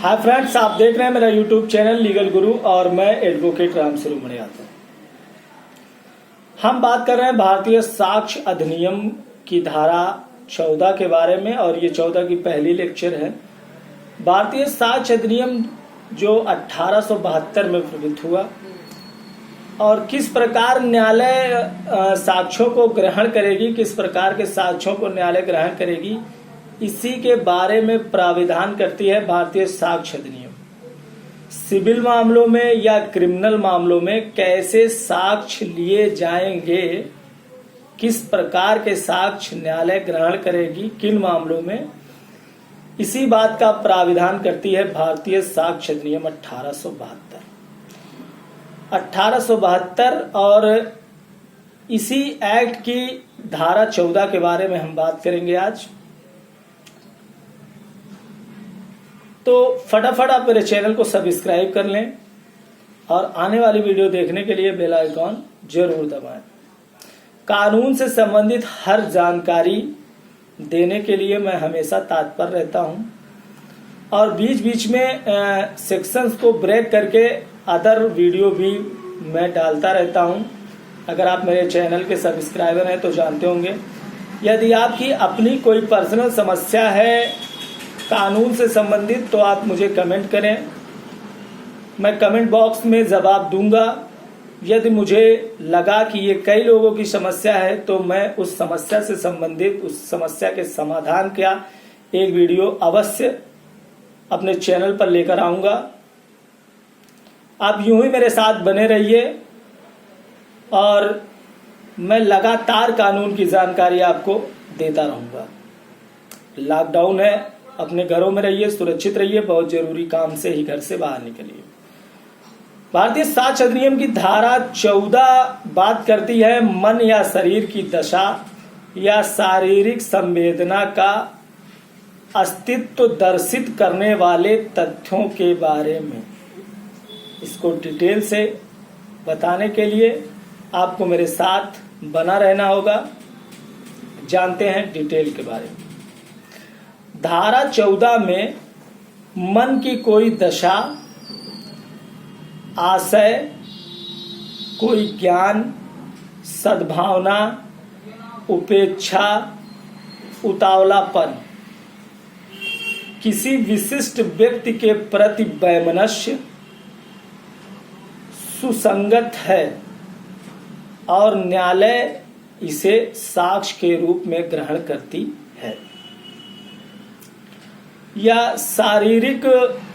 Hi friends, आप देख रहे हैं मेरा यूट्यूब चैनल लीगल गुरु और मैं एडवोकेट राम स्वरूप मणियाता। हम बात कर रहे हैं भारतीय साक्ष्य अधिनियम की धारा 14 के बारे में और ये 14 की पहली लेक्चर है। भारतीय साक्ष्य अधिनियम जो 1872 में प्रवृत्त हुआ और किस प्रकार न्यायालय साक्ष्यों को ग्रहण करेगी, किस प्रकार के साक्ष्यों को न्यायालय ग्रहण करेगी, इसी के बारे में प्राविधान करती है भारतीय साक्ष्य अधिनियम। सिविल मामलों में या क्रिमिनल मामलों में कैसे साक्ष्य लिए जाएंगे, किस प्रकार के साक्ष्य न्यायालय ग्रहण करेगी, किन मामलों में, इसी बात का प्राविधान करती है भारतीय साक्ष्य अधिनियम 1872 और इसी एक्ट की धारा 14 के बारे में हम बात करेंगे आज। तो फटाफट आप मेरे चैनल को सब्सक्राइब कर लें और आने वाली वीडियो देखने के लिए बेल आइकॉन जरूर दबाएं। कानून से संबंधित हर जानकारी देने के लिए मैं हमेशा तत्पर रहता हूं और बीच बीच में सेक्शंस को ब्रेक करके अदर वीडियो भी मैं डालता रहता हूं। अगर आप मेरे चैनल के सब्सक्राइबर हैं तो जानते होंगे। यदि आपकी अपनी कोई पर्सनल समस्या है कानून से संबंधित तो आप मुझे कमेंट करें, मैं कमेंट बॉक्स में जवाब दूंगा। यदि मुझे लगा कि ये कई लोगों की समस्या है तो मैं उस समस्या से संबंधित, उस समस्या के समाधान का एक वीडियो अवश्य अपने चैनल पर लेकर आऊंगा। आप यूं ही मेरे साथ बने रहिए और मैं लगातार कानून की जानकारी आपको देता रहूंगा। लॉकडाउन है, अपने घरों में रहिए, सुरक्षित रहिए, बहुत जरूरी काम से ही घर से बाहर निकलिए। भारतीय साक्ष्य अधिनियम की धारा 14 बात करती है मन या शरीर की दशा या शारीरिक संवेदना का अस्तित्व दर्शित करने वाले तथ्यों के बारे में। इसको डिटेल से बताने के लिए आपको मेरे साथ बना रहना होगा। जानते हैं डिटेल के बारे में। धारा 14 में मन की कोई दशा, आशय, कोई ज्ञान, सद्भावना, उपेक्षा, उतावलापन, किसी विशिष्ट व्यक्ति के प्रति वैमनस्य सुसंगत है और न्यायालय इसे साक्ष्य के रूप में ग्रहण करती है। या शारीरिक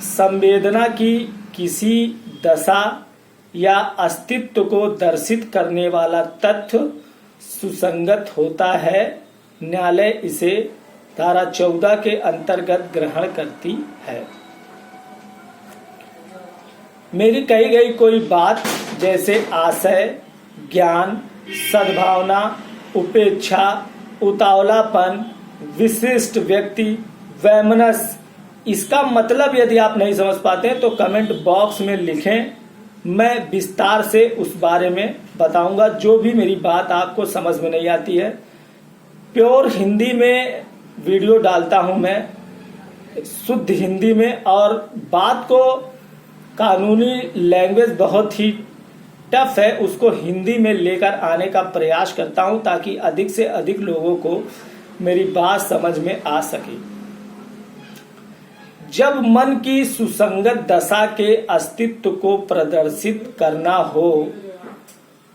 संवेदना की किसी दशा या अस्तित्व को दर्शित करने वाला तथ्य सुसंगत होता है, न्यायालय इसे धारा 14 के अंतर्गत ग्रहण करती है। मेरी कही गई कोई बात जैसे आशय, ज्ञान, सद्भावना, उपेक्षा, उतावलापन, विशिष्ट व्यक्ति, वैमनस, इसका मतलब यदि आप नहीं समझ पाते तो कमेंट बॉक्स में लिखें, मैं विस्तार से उस बारे में बताऊंगा। जो भी मेरी बात आपको समझ में नहीं आती है, प्योर हिंदी में वीडियो डालता हूं मैं, शुद्ध हिंदी में, और बात को कानूनी लैंग्वेज बहुत ही टफ है, उसको हिंदी में लेकर आने का प्रयास करता हूं ताकि अधिक से अधिक लोगों को मेरी बात समझ में आ सके। जब मन की सुसंगत दशा के अस्तित्व को प्रदर्शित करना हो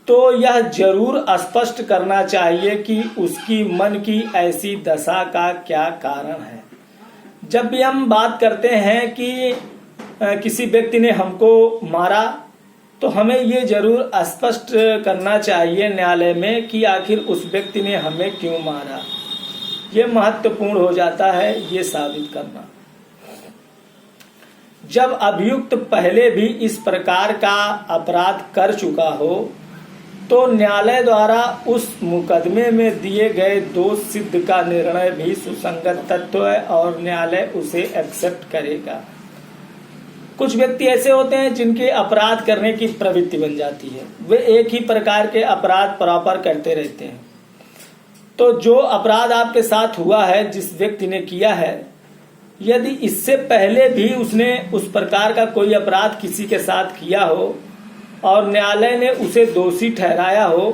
तो यह जरूर स्पष्ट करना चाहिए कि उसकी मन की ऐसी दशा का क्या कारण है। जब भी हम बात करते हैं कि किसी व्यक्ति ने हमको मारा तो हमें ये जरूर स्पष्ट करना चाहिए न्यायालय में कि आखिर उस व्यक्ति ने हमें क्यों मारा। ये महत्वपूर्ण हो जाता है ये साबित करना। जब अभियुक्त पहले भी इस प्रकार का अपराध कर चुका हो तो न्यायालय द्वारा उस मुकदमे में दिए गए दोष सिद्ध का निर्णय भी सुसंगत तथ्य है और न्यायालय उसे एक्सेप्ट करेगा। कुछ व्यक्ति ऐसे होते हैं जिनके अपराध करने की प्रवृत्ति बन जाती है, वे एक ही प्रकार के अपराध प्रॉपर करते रहते हैं। तो जो अपराध आपके साथ हुआ है, जिस व्यक्ति ने किया है, यदि इससे पहले भी उसने उस प्रकार का कोई अपराध किसी के साथ किया हो और न्यायालय ने उसे दोषी ठहराया हो,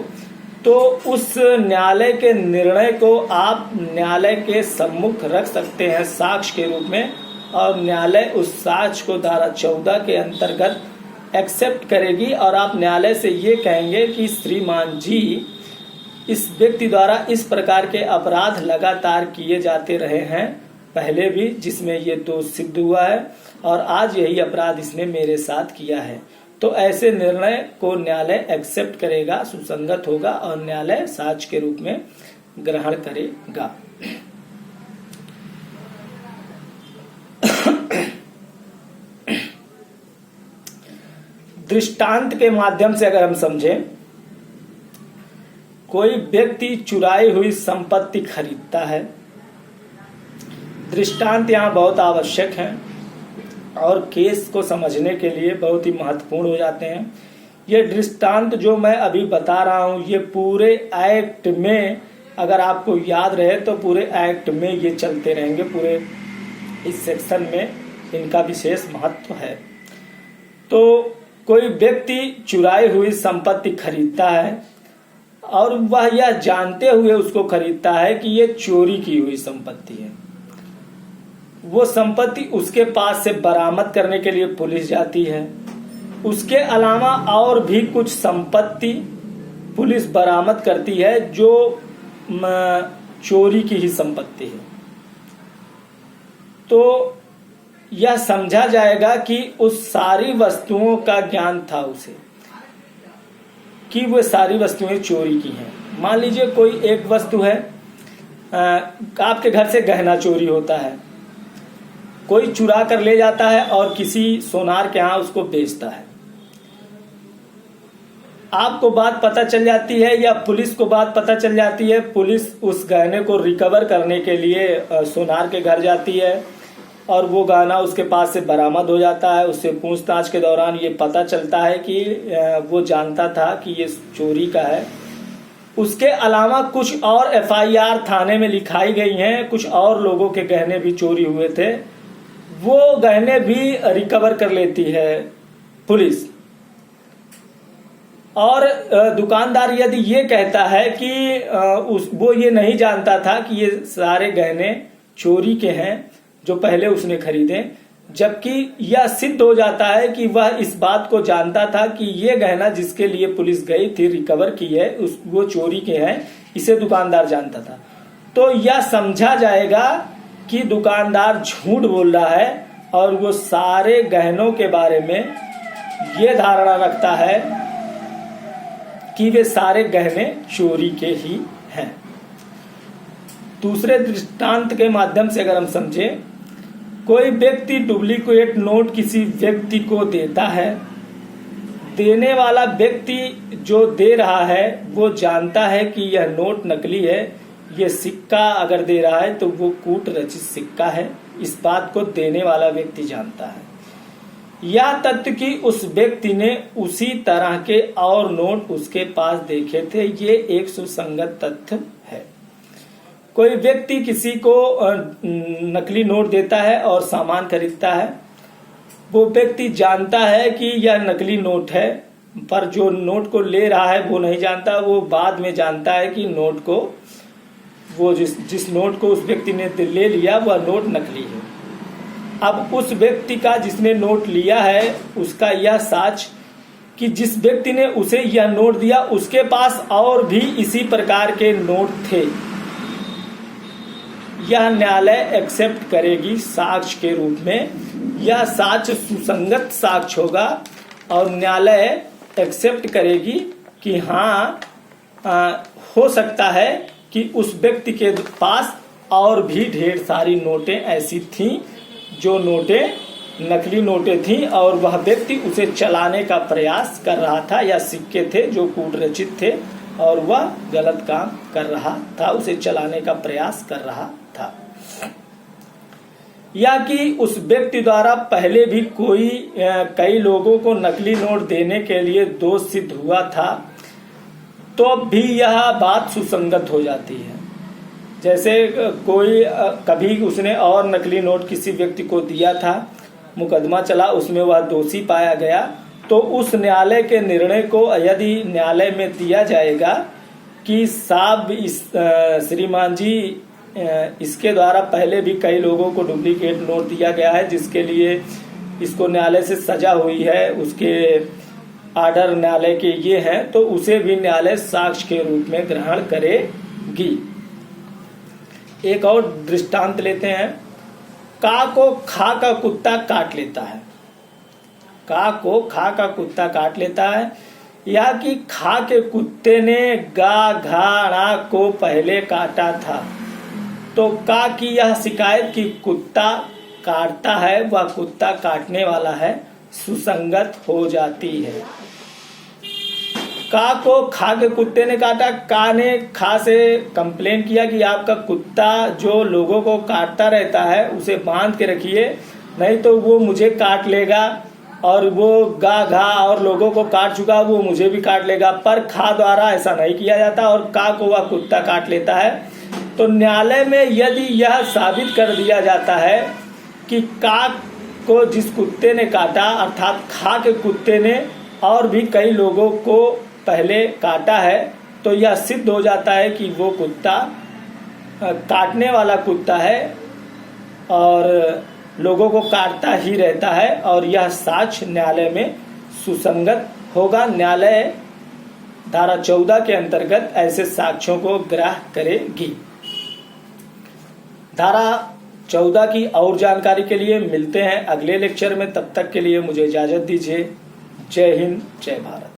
तो उस न्यायालय के निर्णय को आप न्यायालय के सम्मुख रख सकते हैं साक्ष्य के रूप में, और न्यायालय उस साक्ष्य को धारा 14 के अंतर्गत एक्सेप्ट करेगी और आप न्यायालय से ये कहेंगे कि श्रीमान जी, इस व्यक्ति द्वारा इस प्रकार के अपराध लगातार किए जाते रहे हैं पहले भी, जिसमें ये दोष सिद्ध हुआ है, और आज यही अपराध इसने मेरे साथ किया है। तो ऐसे निर्णय को न्यायालय एक्सेप्ट करेगा, सुसंगत होगा और न्यायालय साक्ष्य के रूप में ग्रहण करेगा। दृष्टांत के माध्यम से अगर हम समझें, कोई व्यक्ति चुराई हुई संपत्ति खरीदता है। दृष्टांत यहाँ बहुत आवश्यक है और केस को समझने के लिए बहुत ही महत्वपूर्ण हो जाते हैं। ये दृष्टांत जो मैं अभी बता रहा हूं, ये पूरे एक्ट में अगर आपको याद रहे तो पूरे एक्ट में ये चलते रहेंगे, पूरे इस सेक्शन में इनका विशेष महत्व है। तो कोई व्यक्ति चुराई हुई संपत्ति खरीदता है और वह यह जानते हुए उसको खरीदता है कि ये चोरी की हुई संपत्ति है। वो संपत्ति उसके पास से बरामद करने के लिए पुलिस जाती है। उसके अलावा और भी कुछ संपत्ति पुलिस बरामद करती है जो चोरी की ही संपत्ति है। तो यह समझा जाएगा कि उस सारी वस्तुओं का ज्ञान था उसे कि वे सारी वस्तुएं चोरी की हैं। मान लीजिए कोई एक वस्तु है, आपके घर से गहना चोरी होता है, कोई चुरा कर ले जाता है और किसी सोनार के यहाँ उसको बेचता है। आपको बात पता चल जाती है या पुलिस को बात पता चल जाती है, पुलिस उस गहने को रिकवर करने के लिए सोनार के घर जाती है और वो गहना उसके पास से बरामद हो जाता है। उससे पूछताछ के दौरान ये पता चलता है कि वो जानता था कि ये चोरी का है। उसके अलावा कुछ और FIR थाने में लिखाई गई हैं, कुछ और लोगों के गहने भी चोरी हुए थे, वो गहने भी रिकवर कर लेती है पुलिस। और दुकानदार यदि ये कहता है कि वो ये नहीं जानता था कि ये सारे गहने चोरी के हैं जो पहले उसने खरीदे, जबकि यह सिद्ध हो जाता है कि वह इस बात को जानता था कि ये गहना जिसके लिए पुलिस गई थी, रिकवर की है, वो चोरी के हैं, इसे दुकानदार जानता था, तो यह समझा जाएगा कि दुकानदार झूठ बोल रहा है और वो सारे गहनों के बारे में ये धारणा रखता है कि वे सारे गहने चोरी के ही हैं। दूसरे दृष्टांत के माध्यम से अगर हम समझें, कोई व्यक्ति डुप्लीकेट नोट किसी व्यक्ति को देता है। देने वाला व्यक्ति जो दे रहा है वो जानता है कि यह नोट नकली है, ये सिक्का अगर दे रहा है तो वो कूट रचित सिक्का है, इस बात को देने वाला व्यक्ति जानता है। यह तथ्य कि उस व्यक्ति ने उसी तरह के और नोट उसके पास देखे थे, ये एक सुसंगत तथ्य है। कोई व्यक्ति किसी को नकली नोट देता है और सामान खरीदता है। वो व्यक्ति जानता है कि यह नकली नोट है, पर जो नोट को ले रहा है वो नहीं जानता। वो बाद में जानता है कि नोट को, वो जिस नोट को उस व्यक्ति ने ले लिया वह नोट नकली है। अब उस व्यक्ति का जिसने नोट लिया है उसका यह साक्ष्य कि जिस व्यक्ति ने उसे यह नोट दिया उसके पास और भी इसी प्रकार के नोट थे, यह न्यायालय एक्सेप्ट करेगी साक्ष्य के रूप में। यह साक्ष्य सुसंगत साक्ष्य होगा और न्यायालय एक्सेप्ट करेगी कि हाँ, हो सकता है कि उस व्यक्ति के पास और भी ढेर सारी नोटें ऐसी थीं जो नोटें नकली नोटें थीं और वह व्यक्ति उसे चलाने का प्रयास कर रहा था, या सिक्के थे जो कूटरचित थे और वह गलत काम कर रहा था, उसे चलाने का प्रयास कर रहा था। या कि उस व्यक्ति द्वारा पहले भी कई लोगों को नकली नोट देने के लिए दोष सिद्ध हुआ था, तो भी यह बात सुसंगत हो जाती है। जैसे कोई कभी उसने और नकली नोट किसी व्यक्ति को दिया था, मुकदमा चला, उसमें वह दोषी पाया गया, तो उस न्यायालय के निर्णय को यदि न्यायालय में दिया जाएगा कि साहब श्रीमान जी इसके द्वारा पहले भी कई लोगों को डुप्लीकेट नोट दिया गया है जिसके लिए इसको न्यायालय से सजा हुई है, उसके आर्डर न्यायालय के ये हैं, तो उसे भी न्यायालय साक्ष्य के रूप में ग्रहण करेगी। एक और दृष्टांत लेते हैं। का को खा का कुत्ता काट लेता है। का को खा का कुत्ता काट लेता है, या कि खा के कुत्ते ने गा घा णा को पहले काटा था, तो का की यह शिकायत कि कुत्ता काटता है वह कुत्ता काटने वाला है सुसंगत हो जाती है। का को खा के कुत्ते ने काटा, का ने खा से कंप्लेन किया कि आपका कुत्ता जो लोगों को काटता रहता है उसे बांध के रखिए, नहीं तो वो मुझे काट लेगा, और वो गा घा और लोगों को काट चुका वो मुझे भी काट लेगा। पर खा द्वारा ऐसा नहीं किया जाता और का को वह कुत्ता काट लेता है। तो न्यायालय में यदि यह साबित कर दिया जाता है कि का को जिस कुत्ते ने काटा अर्थात खा के कुत्ते ने और भी कई लोगों को पहले काटा है, तो यह सिद्ध हो जाता है कि वो कुत्ता काटने वाला कुत्ता है और लोगों को काटता ही रहता है, और यह साक्ष्य न्यायालय में सुसंगत होगा। न्यायालय धारा 14 के अंतर्गत ऐसे साक्ष्यों को ग्रहण करेगी। धारा 14 की और जानकारी के लिए मिलते हैं अगले लेक्चर में। तब तक के लिए मुझे इजाजत दीजिए। जय हिंद, जय भारत।